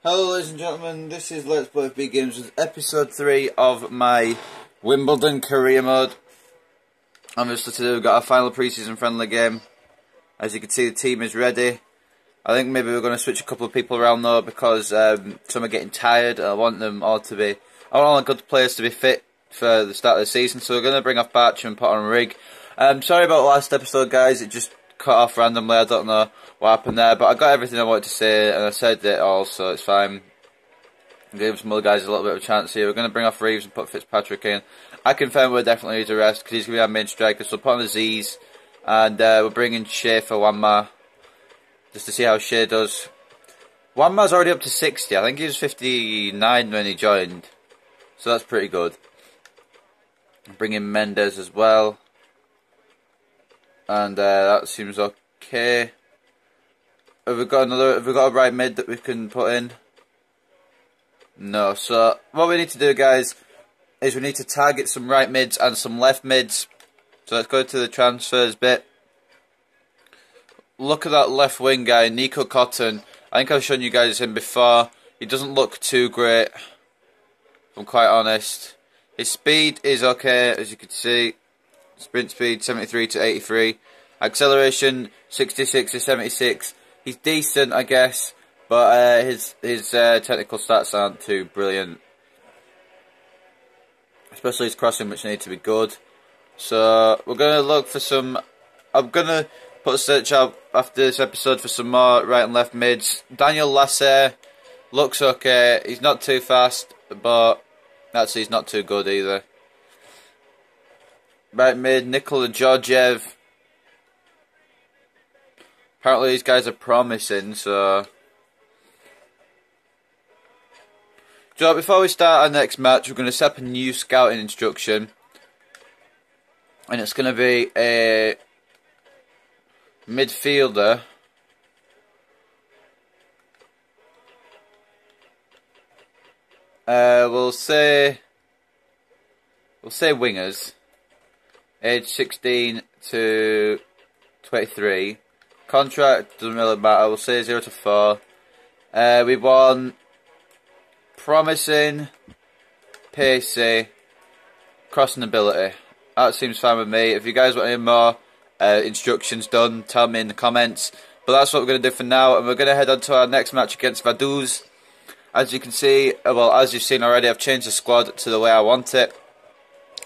Hello ladies and gentlemen, this is Let's Play Big Games with episode 3 of my Wimbledon career mode. Obviously today we've got our final pre-season friendly game. As you can see, the team is ready. I think maybe we're going to switch a couple of people around though, because some are getting tired. I want all the good players to be fit for the start of the season, so we're going to bring off Barch and put on Rig. Sorry about last episode guys, it just cut off randomly. I don't know what happened there, but I got everything I wanted to say and I said it all, so it's fine. Give some other guys a little bit of a chance here. We're going to bring off Reeves and put Fitzpatrick in. I confirm we'll definitely need a rest because he's going to be our main striker, so put on Aziz and we're bringing Shea for Wanma just to see how Shea does. Wanma's already up to 60, I think he was 59 when he joined, so that's pretty good. Bring in Mendes as well. And that seems okay. Have we got a right mid that we can put in? No. So what we need to do, guys, is we need to target some right mids and some left mids. So let's go to the transfers bit. Look at that left wing guy, Nico Cotton. I think I've shown you guys him before. He doesn't look too great, if I'm quite honest. His speed is okay, as you can see. Sprint speed 73 to 83. Acceleration 66 to 76. He's decent, I guess, but his technical stats aren't too brilliant. Especially his crossing, which needs to be good. So we're going to look for some. I'm going to put a search out after this episode for some more right and left mids. Daniel Lasser looks okay. He's not too fast, but actually he's not too good either. Right mid, Nikola Georgiev. Apparently these guys are promising, so before we start our next match, we're going to set up a new scouting instruction. And it's going to be a midfielder. We'll say wingers. Age 16 to 23. Contract doesn't really matter. We'll say 0 to 4. We want promising, pacey, crossing ability. That seems fine with me. If you guys want any more instructions done, tell me in the comments. But that's what we're going to do for now, and we're going to head on to our next match against Vaduz. As you can see, well, as you've seen already, I've changed the squad to the way I want it.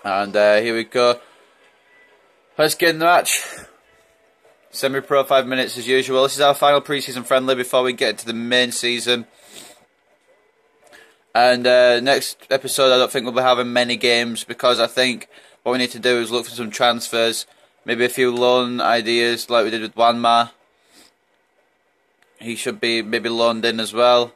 And here we go. Let's get in the match. Semi-pro 5 minutes as usual. This is our final pre-season friendly before we get into the main season. And next episode I don't think we'll be having many games, because I think what we need to do is look for some transfers. Maybe a few loan ideas like we did with Wanma. He should be maybe loaned in as well.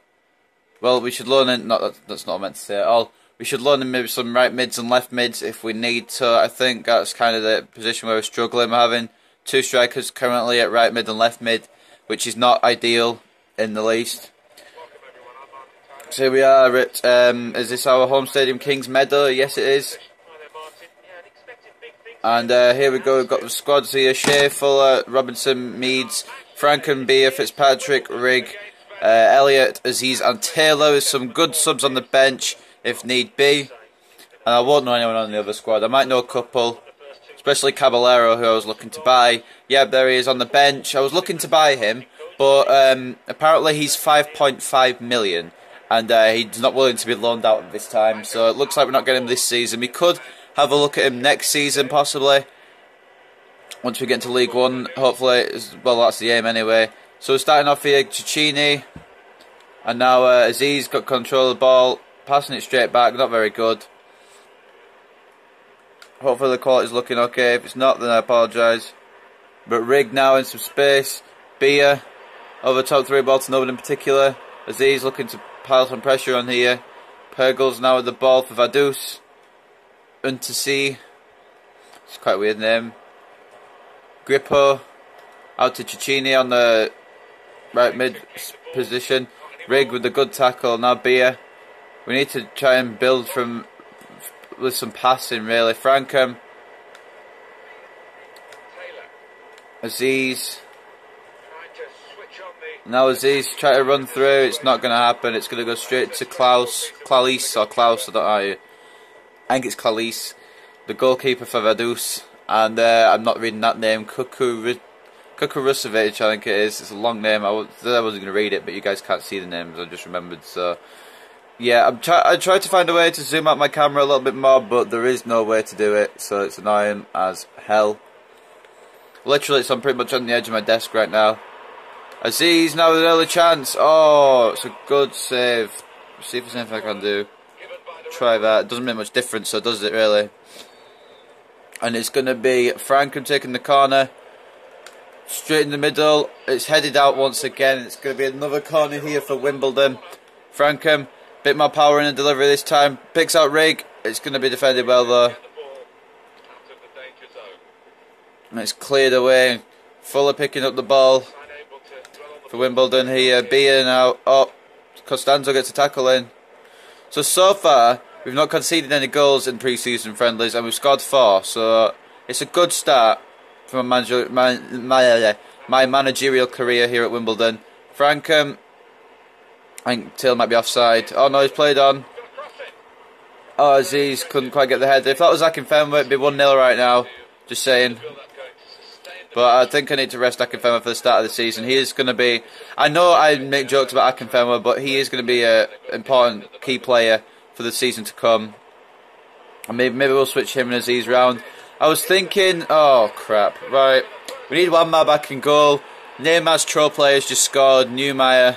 Well, we should loan in, that's not what I meant to say at all. We should loan in maybe some right mids and left mids if we need to. I think that's kind of the position where we're struggling. We're having 2 strikers currently at right mid and left mid, which is not ideal in the least. So here we are at, is this our home stadium, Kings Meadow? Yes it is. And here we go, we've got the squads here: Shea, Fuller, Robinson, Meads, Frankenbeer, Fitzpatrick, Rig, Elliott, Aziz and Taylor, with some good subs on the bench if need be. And I won't know anyone on the other squad. I might know a couple, especially Caballero, who I was looking to buy. Yeah, there he is on the bench. I was looking to buy him, but apparently he's 5.5 million, and he's not willing to be loaned out at this time. So it looks like we're not getting him this season. We could have a look at him next season, possibly, once we get into League One, hopefully. Well, that's the aim anyway. So we're starting off here, Cicchini, and now Aziz got control of the ball, passing it straight back, not very good. Hopefully the quality's looking okay. If it's not, then I apologise. But Rig now in some space. Beer over top 3 ball to no one in particular. Aziz looking to pile some pressure on here. Pergles now with the ball for Vaduz. Untasi. It's quite a weird name. Grippo out to Cicchini on the right mid position. Rig with the good tackle. Now Beer. We need to try and build with some passing, really. Frankham, Aziz, Now Aziz try to run through. It's not going to happen. It's going to go straight to Klaus, I don't know. I think it's Klaus, the goalkeeper for Vaduz. And I'm not reading that name. Kukurusevic, I think it is. It's a long name. I wasn't going to read it, but you guys can't see the names. I just remembered. So yeah, I tried to find a way to zoom out my camera a little bit more, but there is no way to do it. So it's annoying as hell. Literally, I'm pretty much on the edge of my desk right now. Aziz now with an early chance. Oh, it's a good save. See if there's anything I can do. Try that. It doesn't make much difference, so does it really? And it's going to be Frankham taking the corner. Straight in the middle. It's headed out once again. It's going to be another corner here for Wimbledon. Frankham, bit more power in the delivery this time. Picks out Rig. It's going to be defended well though. And it's cleared away. Fuller picking up the ball for Wimbledon here. Bia now. Oh, Costanzo gets a tackle in. So far, we've not conceded any goals in pre-season friendlies, and we've scored 4. So it's a good start for my managerial career here at Wimbledon. Frankham, I think Taylor might be offside. Oh no, he's played on. Oh, Aziz couldn't quite get the header. If that was Akinfenwa, it'd be 1-0 right now. Just saying. But I think I need to rest Akinfenwa for the start of the season. He is going to be... I know I make jokes about Akinfenwa, but he is going to be an important key player for the season to come. And maybe we'll switch him and Aziz round. I was thinking... Oh, crap. Right. We need Wanmar back in goal. Neymar's troll players just scored. Neumeier.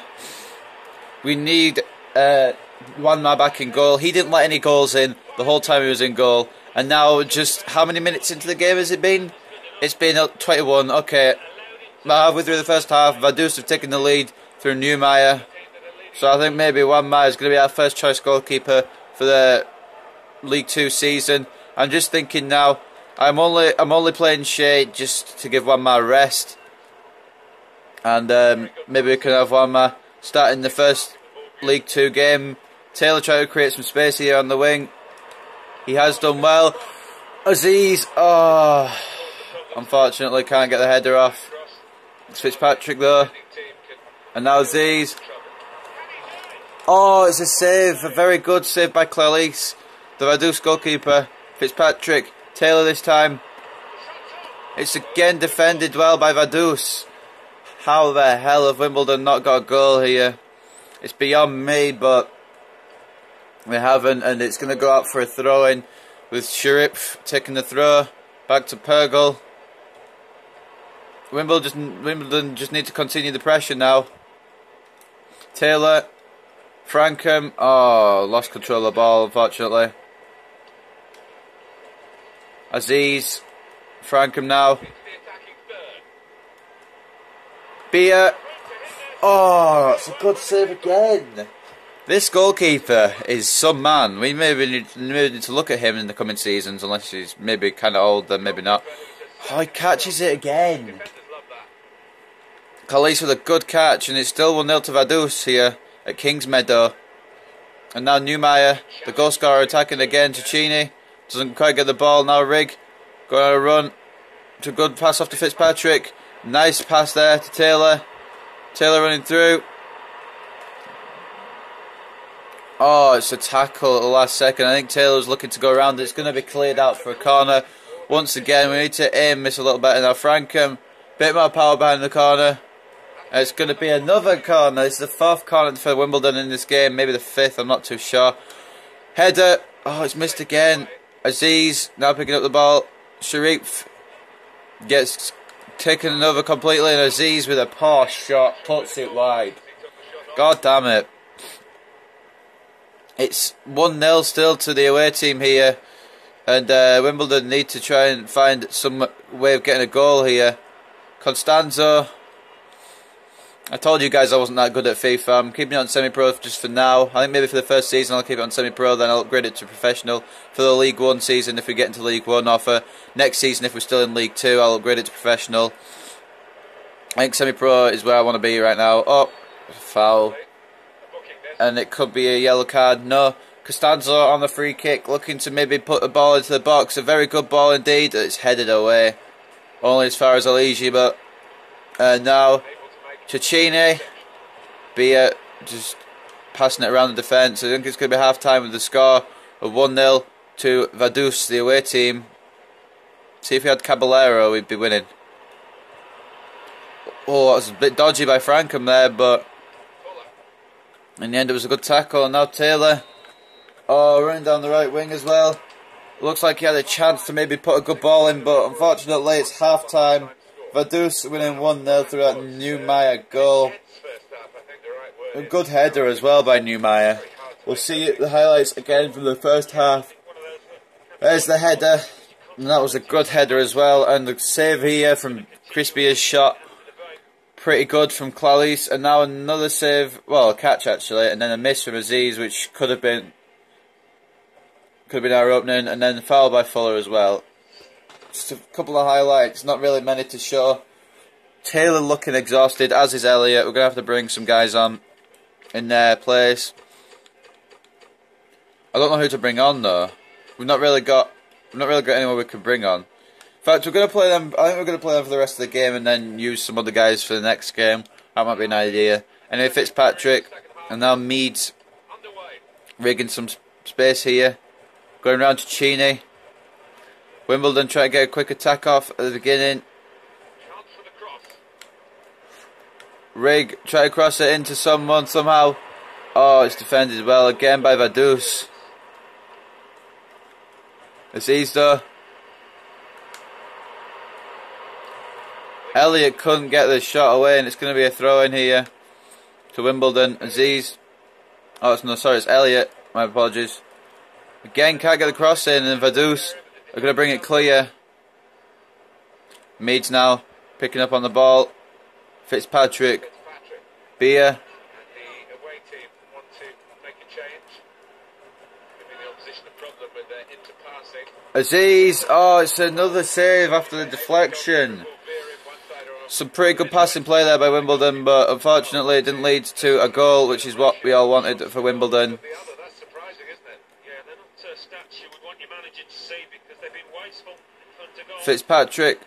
We need Wanmar back in goal. He didn't let any goals in the whole time he was in goal. And now, just how many minutes into the game has it been? It's been 21, okay. Halfway through the first half, Vaduz have taken the lead through Neumeier. So I think maybe Wanmar is going to be our first choice goalkeeper for the League 2 season. I'm just thinking now, I'm only playing Shea just to give Wanmar a rest. And maybe we can have Wanmar starting the first League 2 game. Taylor trying to create some space here on the wing. He has done well. Aziz, oh... Unfortunately, can't get the header off. It's Fitzpatrick though. And now Aziz. Oh, it's a save. A very good save by Clarice, the Vaduz goalkeeper. Fitzpatrick. Taylor this time. It's again defended well by Vaduz. How the hell have Wimbledon not got a goal here? It's beyond me, but we haven't. And it's going to go out for a throw-in with Sharif taking the throw. Back to Pergel. Wimbledon just need to continue the pressure now. Taylor, Frankham, oh, lost control of the ball, unfortunately. Aziz, Frankham now. Bia, oh, it's a good save again. This goalkeeper is some man. We maybe need to look at him in the coming seasons, unless he's maybe kind of old, then maybe not. Oh, he catches it again. Calise with a good catch, and it's still 1-0 to Vaduz here at Kings Meadow. And now Neumeier, the goal scorer, attacking again. Cecchini doesn't quite get the ball. Now Rig going on a run. It's a good pass off to Fitzpatrick. Nice pass there to Taylor. Taylor running through. Oh, it's a tackle at the last second. I think Taylor's looking to go around. It's going to be cleared out for a corner. Once again, we need to aim this a little better now. Frankham, bit more power behind the corner. It's going to be another corner. This is the 4th corner for Wimbledon in this game. Maybe the 5th, I'm not too sure. Header. Oh, it's missed again. Aziz now picking up the ball. Sharif gets taken over completely. And Aziz with a poor shot puts it wide. God damn it. It's 1-0 still to the away team here. And Wimbledon need to try and find some way of getting a goal here. Costanzo. I told you guys I wasn't that good at FIFA. I'm keeping it on semi-pro just for now. I think maybe for the first season I'll keep it on semi-pro, then I'll upgrade it to professional for the League 1 season if we get into League 1, or for next season if we're still in League 2 I'll upgrade it to professional. I think semi-pro is where I want to be right now. Oh, foul. And it could be a yellow card. No. Costanzo on the free kick, looking to maybe put the ball into the box. A very good ball indeed. It's headed away. Only as far as Aligi, but now Cecchini. Bia just passing it around the defence. I think it's going to be half time with the score of 1-0 to Vaduz, the away team. See, if we had Caballero, we'd be winning. Oh, that was a bit dodgy by Frankham there, but in the end it was a good tackle. And now Taylor, running down the right wing as well. Looks like he had a chance to maybe put a good ball in, but unfortunately it's half time. Vaduz winning 1-0 through that Neumeier goal. A good header as well by Neumeier. We'll see the highlights again from the first half. There's the header, and that was a good header as well. And the save here from Crispia's shot, pretty good from Clarice. And now another save, well, a catch actually, and then a miss from Aziz, which could have been our opening, and then foul by Fuller as well. Just a couple of highlights, not really many to show. Taylor looking exhausted, as is Elliott. We're going to have to bring some guys on in their place. I don't know who to bring on though. We've not really got anyone we can bring on. In fact, we're going to play them. I think we're going to play them for the rest of the game and then use some other guys for the next game. That might be an idea. Anyway, Fitzpatrick, and now Meads rigging some space here. Going round to Cheney. Wimbledon try to get a quick attack off at the beginning. Rig, try to cross it into someone somehow. Oh, it's defended well again by Vaduz. Aziz though. Elliott couldn't get the shot away, and it's going to be a throw in here to Wimbledon. Aziz. Oh, it's Elliott. My apologies. Again, can't get the cross in, and Vaduz are going to bring it clear. Meads now picking up on the ball. Fitzpatrick. Bia. Aziz. Oh, it's another save after the deflection. Some pretty good passing play there by Wimbledon, but unfortunately it didn't lead to a goal, which is what we all wanted for Wimbledon. Fitzpatrick.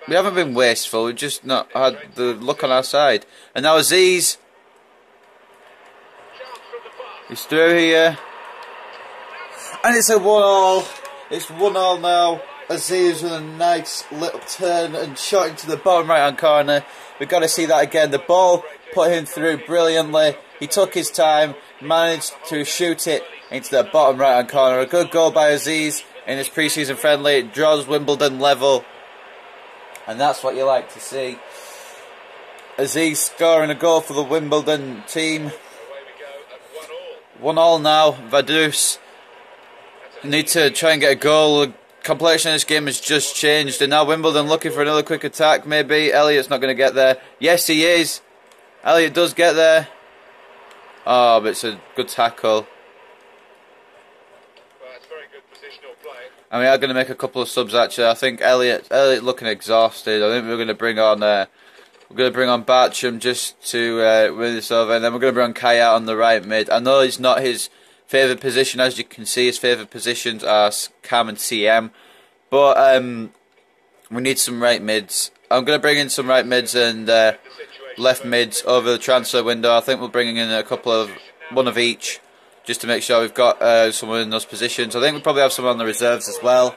We haven't been wasteful, we've just not had the luck on our side. And now Aziz. He's through here. And it's a 1-1. It's 1-1 now. Aziz with a nice little turn and shot into the bottom right hand corner. We've got to see that again. The ball put him through brilliantly. He took his time, managed to shoot it into the bottom right hand corner. A good goal by Aziz in his pre-season friendly. It draws Wimbledon level, and that's what you like to see. Aziz scoring a goal for the Wimbledon team. 1-1 now. Vaduz need to try and get a goal. The complexion of this game has just changed, and now Wimbledon looking for another quick attack. Maybe Elliott's not going to get there. Yes, he is. Elliott does get there. Oh, but it's a good tackle. And we are going to make a couple of subs actually. I think Elliott looking exhausted. I think we're going to bring on Bartram just to win this over, and then we're going to bring on Kaya on the right mid. I know it's not his favoured position, as you can see. His favoured positions are Cam and CM, but we need some right mids. I'm going to bring in some right mids and left mids over the transfer window. I think we'll bring in one of each, just to make sure we've got someone in those positions. I think we'll probably have someone on the reserves as well,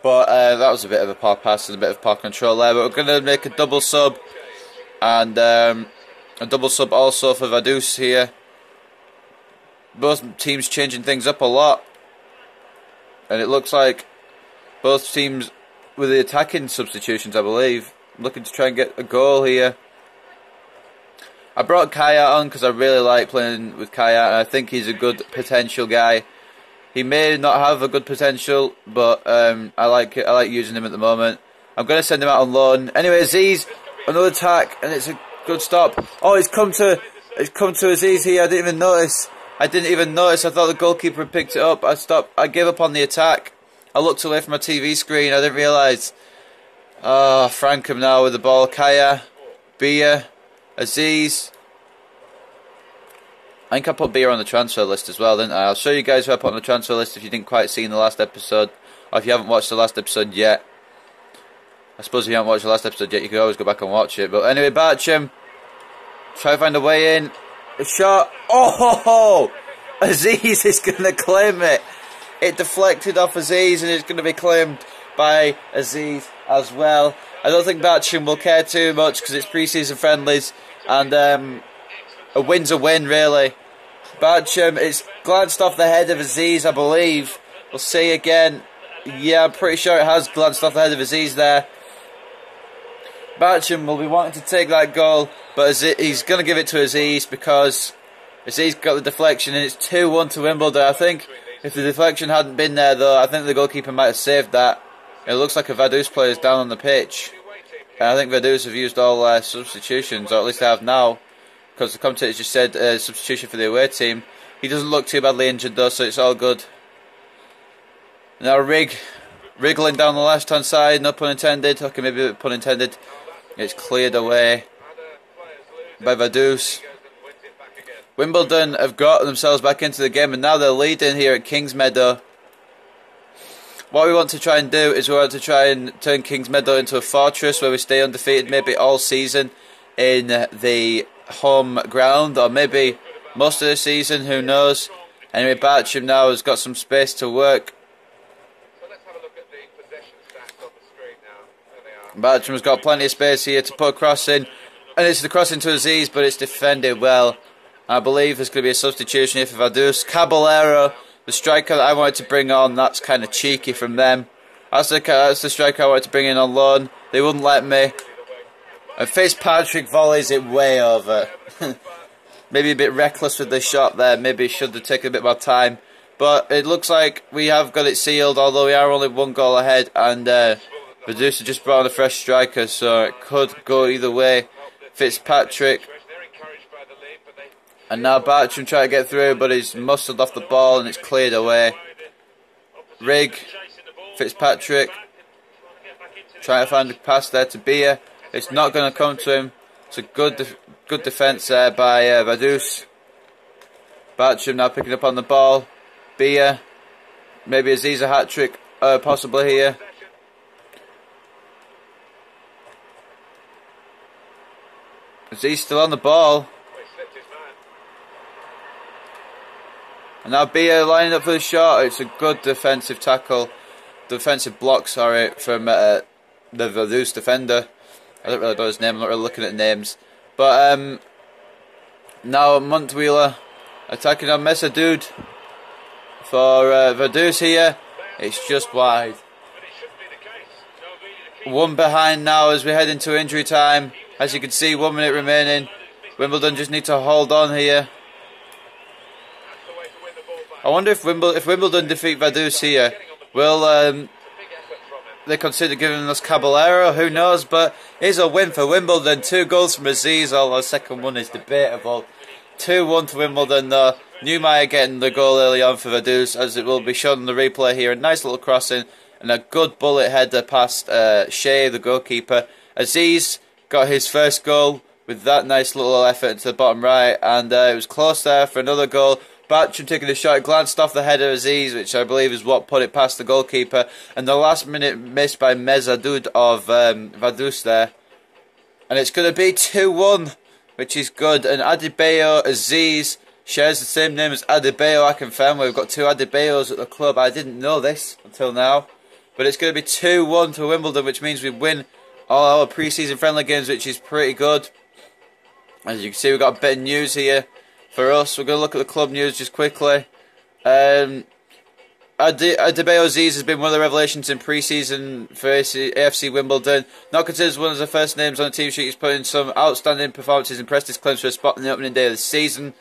but that was a bit of a poor pass and a bit of poor control there. But we're going to make a double sub, and a double sub also for Vaduz here. Both teams changing things up a lot, and it looks like both teams with the attacking substitutions, I believe, looking to try and get a goal here. I brought Kaya on because I really like playing with Kaya, and I think he's a good potential guy. He may not have a good potential, but I like it. I like using him at the moment. I'm going to send him out on loan. Anyway, Aziz, another attack, and it's a good stop. Oh, it's come to Aziz here. I didn't even notice. I thought the goalkeeper had picked it up. I gave up on the attack. I looked away from my TV screen. I didn't realise. Frankham now with the ball. Kaya, Bia, Aziz. I think I put Bia on the transfer list as well, didn't I? I'll show you guys who I put on the transfer list if you didn't quite see in the last episode, or if you haven't watched the last episode yet. I suppose if you haven't watched the last episode yet, you can always go back and watch it. But anyway, Bartram Try to find a way in. A shot. Oh! Aziz is going to claim it. It deflected off Aziz and it's going to be claimed by Aziz as well. I don't think Bartram will care too much because it's pre-season friendlies and a win's a win really. Bartram, it's glanced off the head of Aziz, I believe. We'll see again. Yeah, I'm pretty sure it has glanced off the head of Aziz there. Bartram will be wanting to take that goal, but he's going to give it to Aziz because Aziz got the deflection and it's 2-1 to Wimbledon. I think if the deflection hadn't been there though, I think the goalkeeper might have saved that. It looks like a Vaduz player is down on the pitch. And I think Vaduz have used all their substitutions, or at least they have now, because the commentator just said substitution for the away team. He doesn't look too badly injured though, so it's all good. Now wriggling down the left hand side, no pun intended, okay maybe a bit pun intended. It's cleared away by Vaduz. Wimbledon have got themselves back into the game and now they're leading here at Kingsmeadow. What we want to try and do is we want to try and turn Kingsmeadow into a fortress where we stay undefeated maybe all season in the home ground, or maybe most of the season, who knows. Anyway, Bartram now has got some space to work. Bartram's got plenty of space here to put a cross in, and it's the cross into Aziz, but it's defended well. I believe there's going to be a substitution here for Vaduz. Caballero, the striker that I wanted to bring on, that's kind of cheeky from them. That's the striker I wanted to bring in on loan. They wouldn't let me. And Fitzpatrick volleys it way over. Maybe a bit reckless with the shot there. Maybe should have taken a bit more time. But it looks like we have got it sealed, although we are only 1 goal ahead. And Vaduz just brought on a fresh striker, so it could go either way. Fitzpatrick. And now Bartram trying to get through, but he's muscled off the ball and it's cleared away. Fitzpatrick trying to find a pass there to Bia. It's not going to come to him. It's a good defence there by Vaduz. Bartram now picking up on the ball. Bia, maybe Aziz a hat-trick possibly here. Aziz still on the ball. And now Bia lining up for the shot. It's a good defensive tackle. Defensive block, sorry, from the Vaduz defender. I don't really know his name, I'm not really looking at names. But now Montwheeler attacking on Messadud for Vaduz here. It's just wide. 1 behind now as we head into injury time. As you can see, 1 minute remaining. Wimbledon just need to hold on here. I wonder if Wimbledon defeat Vaduz here, will they consider giving us Caballero? Who knows? But here's a win for Wimbledon. 2 goals from Aziz, although the second one is debatable. 2-1 to Wimbledon though. Neumeyer getting the goal early on for Vaduz, as it will be shown in the replay here. A nice little crossing and a good bullet header past Shea, the goalkeeper. Aziz got his first goal with that nice little effort into the bottom right, and it was close there for another goal. Bartram taking the shot, glanced off the head of Aziz, which I believe is what put it past the goalkeeper. And the last minute miss by Messadud of Vaduz there. And it's going to be 2-1, which is good. And Adebayo Aziz shares the same name as Adebayo. I confirm we've got 2 Adebayos at the club. I didn't know this until now. But it's going to be 2-1 to Wimbledon, which means we win all our pre-season friendly games, which is pretty good. As you can see, we've got a bit of news here. For us, we're going to look at the club news just quickly. Adebayo Aziz has been one of the revelations in pre-season for AFC Wimbledon. Not considered as one of the first names on the team sheet. He's put in some outstanding performances and pressed his claims for a spot in the opening day of the season.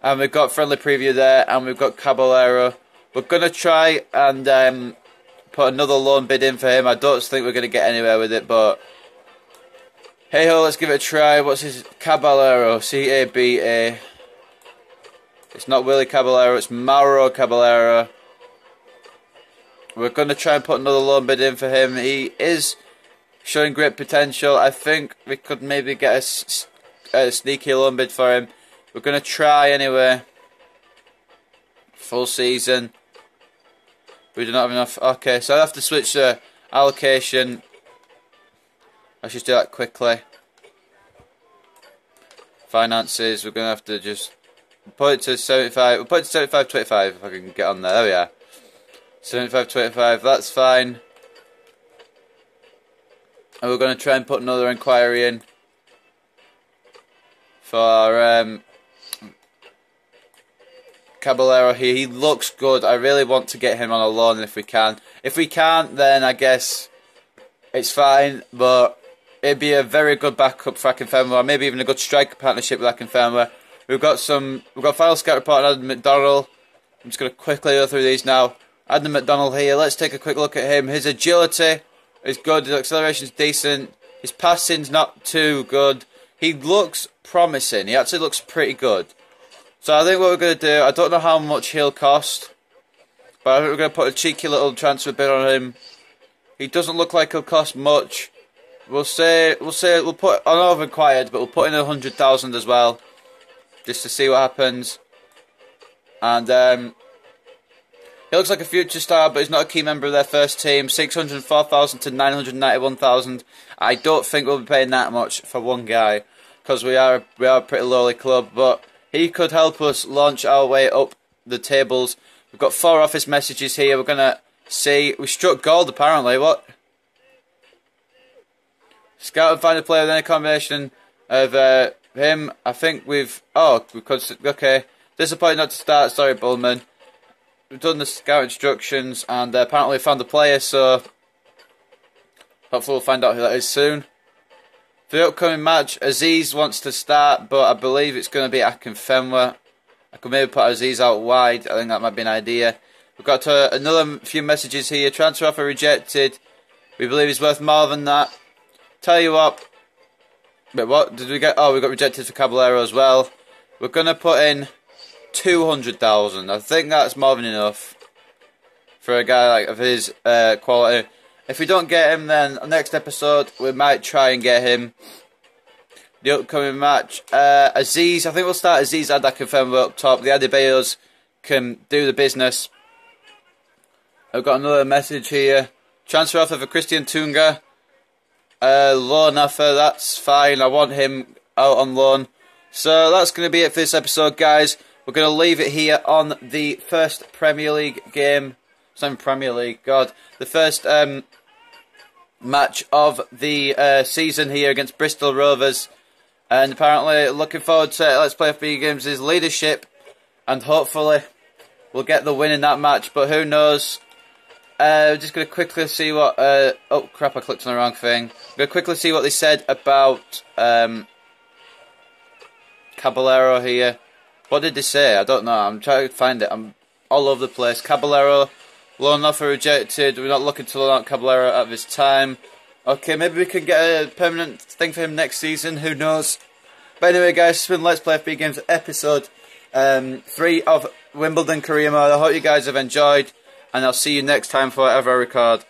And we've got friendly preview there, and we've got Caballero. We're going to try and put another loan bid in for him. I don't think we're going to get anywhere with it, but hey ho, let's give it a try. What's his Caballero? C-A-B-A. It's not Willie Caballero, it's Mauro Caballero. We're going to try and put another loan bid in for him. He is showing great potential. I think we could maybe get a sneaky loan bid for him. We're going to try anyway. Full season. We do not have enough. Okay, so I have to switch the allocation. Let's just do that quickly. finances. We're going to have to just put it to 75. We'll put it to 75.25 if I can get on there. Oh yeah, 75.25. That's fine. And we're going to try and put another inquiry in for Caballero here. He looks good. I really want to get him on a loan if we can. If we can't, then I guess it's fine. But it'd be a very good backup for Akinfenwa, or maybe even a good striker partnership with Akinfenwa. We've got final scout report on Adam McDonald. I'm just going to quickly go through these now. Adam McDonald here. Let's take a quick look at him. His agility is good. His acceleration is decent. His passing's not too good. He looks promising. He actually looks pretty good. So I think what we're going to do, I don't know how much he'll cost, but I think we're going to put a cheeky little transfer bid on him. He doesn't look like he'll cost much. We'll put on over inquired, but we'll put in 100,000 as well, just to see what happens. And he looks like a future star, but he's not a key member of their first team. 604,000 to 991,000. I don't think we'll be paying that much for one guy, because we are a pretty lowly club, but he could help us launch our way up the tables. We've got 4 office messages here. We're going to see. We struck gold, apparently. What? Scout and find a player with any combination of him. I think we've... Oh, because... Okay. Disappointed not to start. Sorry, Bullman. We've done the scout instructions, and apparently found a player, so hopefully we'll find out who that is soon. For the upcoming match, Aziz wants to start, but I believe it's going to be Akinfenwa. I could maybe put Aziz out wide. I think that might be an idea. We've got another few messages here. Transfer offer rejected. We believe he's worth more than that. Tell you what. Wait, what did we get? Oh, we got rejected for Caballero as well. We're going to put in 200,000. I think that's more than enough for a guy like of his quality. If we don't get him, then next episode we might try and get him. The upcoming match, Aziz. I think we'll start Aziz and Akinfenwa up top. The Adebayos can do the business. I've got another message here. Transfer offer for Christian Tunga. Loan offer. That's fine. I want him out on loan. So that's going to be it for this episode, guys. We're going to leave it here on the first Premier League game. Same Premier League, God. The first match of the season here against Bristol Rovers. And apparently looking forward to Let's Play FB Games' leadership. And hopefully we'll get the win in that match. But who knows. Just going to quickly see what... oh crap, I clicked on the wrong thing. I'm going to quickly see what they said about Caballero here. What did they say? I don't know. I'm trying to find it. I'm all over the place. Caballero, loan offer rejected. We're not looking to loan out Caballero at this time. Okay, maybe we can get a permanent thing for him next season. Who knows? But anyway, guys, it's been Let's Play FB Games episode 3 of Wimbledon Career Mode. I hope you guys have enjoyed, and I'll see you next time for whatever I record.